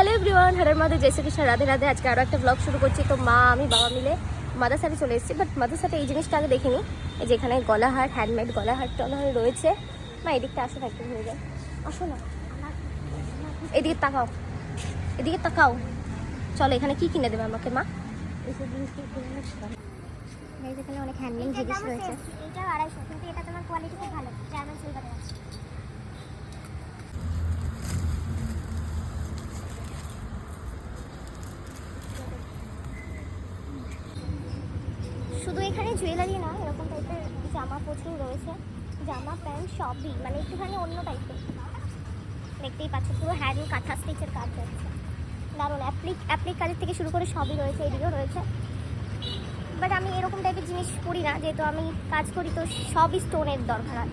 Hello everyone, হরের মধ্যে জয় শ্রীকৃষ্ণ, রাধে রাধে। আজকে আরও একটা ব্লগ শুরু করছি। তো মা আমি বাবা মিলে মাদ্রাসাতে চলে এসেছি। বাট মাদ্রাসাতে এই জিনিসটা আগে দেখিনি, এই যে এখানে গলাহার, হ্যান্ডমেড গলাহার টলাহার রয়েছে। মা এদিকটা আসো, একটু হয়ে যায়, আসো না, এদিকে তাকাও, এদিকে তাকাও। চলো, এখানে কি কিনে দেবে আমাকে মা? এইসব জিনিস কি এখানে অনেক হ্যান্ডমেড জিনিস রয়েছে। এটা 250, কিন্তু এটা তোমার কোয়ালিটি খুব ভালো, জার্মান সিলভারে আছে। শুধু এখানে জুয়েলারি না, এরকম টাইপের জামা প্রচুর রয়েছে, জামা প্যান্ট সবই, মানে একটুখানি অন্য টাইপের। দেখতেই পাচ্ছ পুরো হ্যান্ড কাঁথা স্টিচের কাজ যাচ্ছে, দারুণ। অ্যাপ্লিক কাজের থেকে শুরু করে সবই রয়েছে, এদিকেও রয়েছে। বাট আমি এরকম টাইপের জিনিস করি না, যেহেতু আমি কাজ করি, তো সবই স্টোনের দরকার হয়।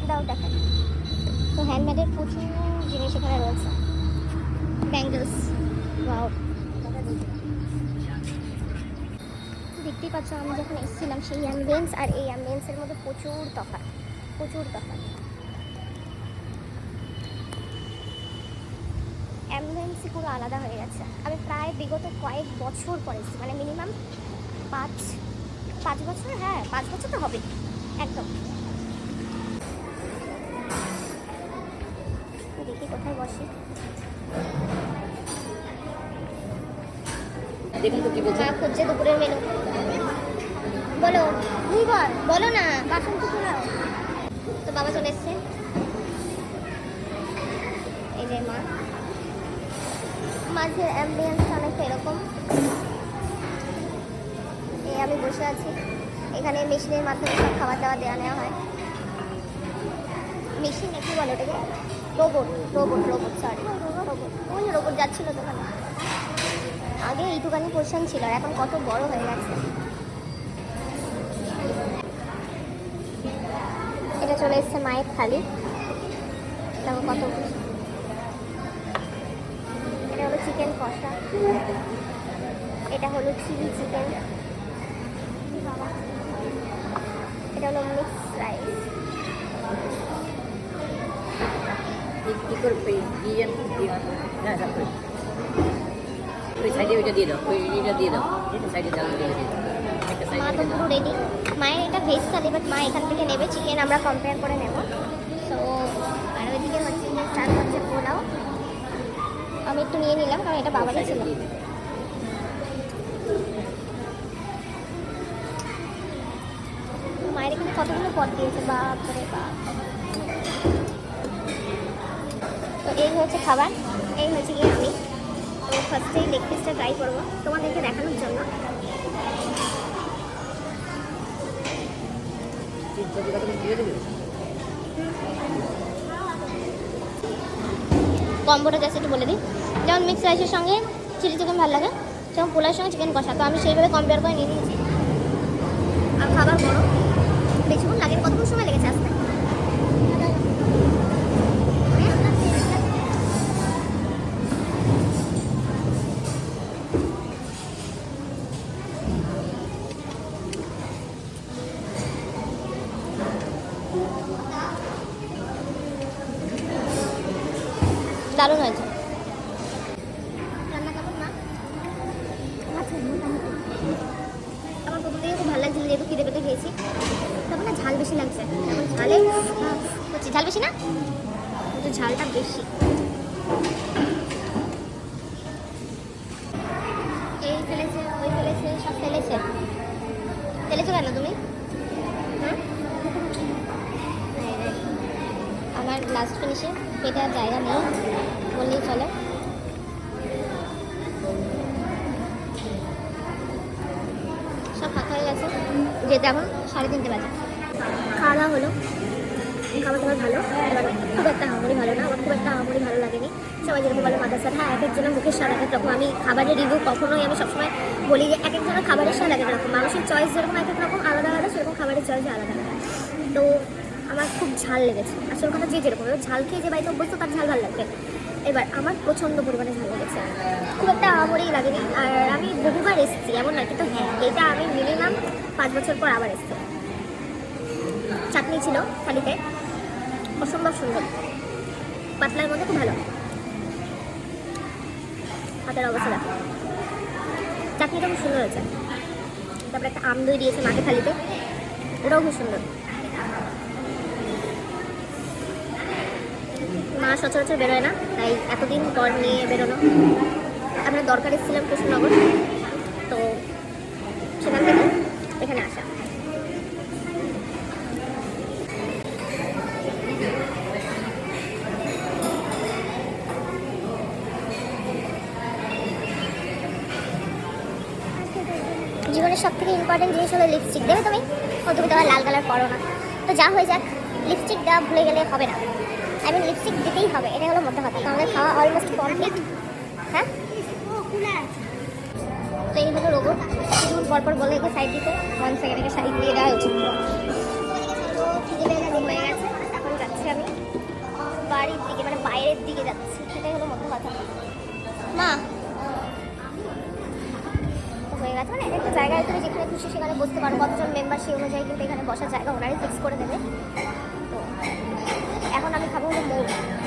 দাও দেখেন, তো হ্যান্ডমেডের প্রচুর জিনিস এখানে রয়েছে। Bangles, wow. দেখতেই পাচ্ছ, আমি যখন এসেছিলাম সেই অ্যাম্বিয়েন্স আর এই অ্যাম্বিয়েন্সের মধ্যে প্রচুর তফাৎ, প্রচুর তফাৎ। অ্যাম্বিয়েন্সই পুরো আলাদা হয়ে গেছে। আমি প্রায় বিগত কয়েক বছর পরে এসেছি, মানে মিনিমাম পাঁচ বছর, হ্যাঁ 5 বছর তো হবে একদম। দেখি কোথায় বসি। দেখুন তো কি বলছে। খুঁজছে দুপুরের মেনু। বলো, বলো না, বাসন তো নাও। তো বাবা চলে এসছে, এই যে মাঝে অ্যাম্বিয়েন্স অনেকটা এরকম। এই আমি বসে আছি, এখানে মেশিনের মাধ্যমে সব খাবার দাবার দেওয়া নেওয়া হয়। মেশিন নাকি বলে ওটাকে? Robot, sorry robot. ওই রোবট যাচ্ছিল দোকানে। আগে এইটুকানি পোর্শন ছিল, আর এখন কত বড় হয়ে গেছে। এটা চলে এসছে মায়ের থালি, দেখো কত। এটা হলো চিকেন কষা, এটা হলো চিলি চিকেন, এটা হলো মিক্স রাইস। কি করবে দিয়ে না যাবে, ওই সাইডে ওইটা দিয়ে দাও, ওইটা দিয়ে দাও, এটা সাইডে দাও, দিয়ে দাও। মা তো পুরো রেডি। মায়ের এটা ভেজ থালি, বাট মা এখান থেকে নেবে, চিকেন আমরা কম্পেয়ার করে নেব। তো আর ওইদিকে হচ্ছে স্টার্ট হচ্ছে পোলাও। আমি একটু নিয়ে নিলাম, কারণ এটা বাবারই ছিল। মায়ের এখানে কতগুলো পদ দিয়েছে, বাপরে বাপ। তো এই হচ্ছে খাবার, এই হচ্ছে কি আমি। তো ফার্স্টেই লেগ পিসটা ট্রাই করবো তোমাদেরকে দেখানোর জন্য। কম্বোটা জাস্ট একটু বলে দিই, যেমন মিক্স রাইসের সঙ্গে চিলি চিকেন ভালো লাগে, যেমন পোলার সঙ্গে চিকেন কষা। তো আমি সেইভাবে কম্পেয়ার করে নিয়ে নিয়েছি। আর খাবার বড়, বেশিক্ষণ লাগে, কতক্ষণ সময় লেগেছে আসতে? দারুণ হয়েছে। রান্না কেমন মা? আমার প্রথম থেকে খুব ভালো লাগছিল, যেহেতু খিদে পেটে খেয়েছি। তারপর না ঝাল বেশি লাগছে, এখন ঝালে হচ্ছে ঝাল বেশি না, কিন্তু ঝালটা বেশি। এই ফেলেছে, ওই ফেলেছে, সব ফেলেছে। ফেলেছো কেন তুমি? আমার লাস্ট ফিনিশে পেটে আর জায়গা নেই বললেই চলে। সব ফাঁকা হয়ে গেছে, যেতে এখন 3:30 বাজে। খাওয়া দাওয়া হলো, খাবার দাবার ভালো, এবার খুব একটা আহামরি ভালো না, আমার খুব একটা আহামরি ভালো লাগেনি। সবাই যেরকম বলে মাদ্রাসার, হ্যাঁ এক একজনের মুখের স্বাদ এক এক রকম। আমি খাবারের রিভিউ কখনোই, আমি সবসময় বলি যে এক একজনের খাবারের স্বাদ এক এক রকম, মানুষের চয়েস যেরকম এক এক রকম আলাদা আলাদা, সেরকম খাবারের চয়েস আলাদা আলাদা। তো আমার খুব ঝাল লেগেছে, আসল কথা যে যেরকম, এবার ঝাল খেয়ে যে বাড়িতে অভ্যস্ত তার ঝাল ভালো লাগবে। এবার আমার প্রচণ্ড পরিমাণে ঝাল লেগেছে, খুব একটা আহামরি লাগেনি। আর আমি বহুবার এসেছি এমন না, কিন্তু হ্যাঁ এটা আমি মিনিমাম 5 বছর পর আবার এসেছি। চাটনি ছিল থালিতে, অসম্ভব সুন্দর, পাতলার মধ্যে খুব ভালো। হাতের অবস্থা দেখো, চাটনিটা খুব সুন্দর হয়েছে। তারপরে একটা আম দই দিয়েছে মাকে থালিতে, ওটাও খুব সুন্দর। মা সচরাচর বেরোয় না, তাই এতদিন পর নিয়ে বেরোনো। আমরা দরকার এসেছিলাম কৃষ্ণনগর, তো সেখান থেকে এখানে আসা। জীবনের সব থেকে ইম্পর্টেন্ট জিনিস হলো লিপস্টিক। দেবে তুমি? তুমি তো আবার লাল কালার পরো না, তো যা হয়ে যাক, লিপস্টিক দেওয়া ভুলে গেলে হবে না। আই মিন লিপস্টিক দিতেই হবে, এটা হলো মধ্যে কথা। তো আমাদের খাওয়া অলমোস্ট কমপ্লিট। হ্যাঁ, তো এই হলো রোবট। কিছুক্ষণ পরপর বলে একে সাইড দিতে, 1 সেকেন্ড একে সাইড দিয়ে দেওয়া উচিত। তো খিদে হয়ে গেছে, এখন যাচ্ছি আমি বাড়ির দিকে, মানে বাইরের দিকে যাচ্ছি, সেটাই হলো মধ্যে কথা। মা হয়ে গেছে, মানে একটা জায়গায় তুমি যেখানে খুশি সেখানে বসতে পারো। কতজন মেম্বার সেই অনুযায়ী কিন্তু এখানে বসার জায়গা ওনারাই ফিক্স করে দেবে। তো এখন আমি খাবো হলো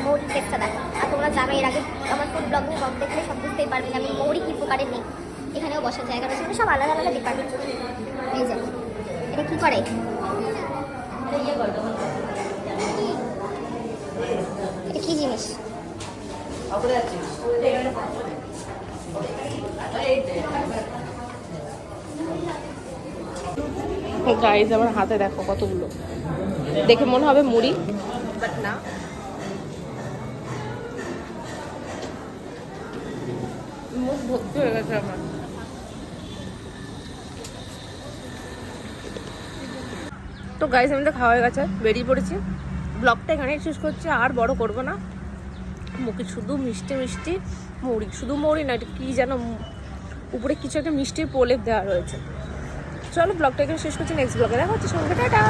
মৌরির টেস্টটা দেখো। আর তোমরা জানো, এর আগে আমার ফুড ব্লগিং ব্লগ দেখলে সব বুঝতেই পারবে যে আমি মৌরি কী প্রকারের নিই। এখানেও বসার জায়গা রয়েছে, মানে সব আলাদা আলাদা ডিপার্টমেন্ট। এই যে এটা কী করে, এটা কী জিনিস? গাইজ আমার হাতে দেখো কতগুলো, দেখে মনে হবে মুড়ি, বাট না। মুখ ভর্তি হয়ে গেছে আমার। তো গাইজ আমাদের খাওয়া হয়ে গেছে, বেরিয়ে পড়েছি। ব্লগটা এখানেই শেষ করছি, আর বড় করব না। মুখে শুধু মিষ্টি মিষ্টি মুড়ি, শুধু মুড়ি না, এটা কী যেন উপরে কিছু একটা মিষ্টির প্রলেপ দেওয়া রয়েছে। চলো ব্লগটা এখানে শেষ করছি, নেক্সট ব্লগে দেখা হচ্ছে সঙ্গে, টাটা।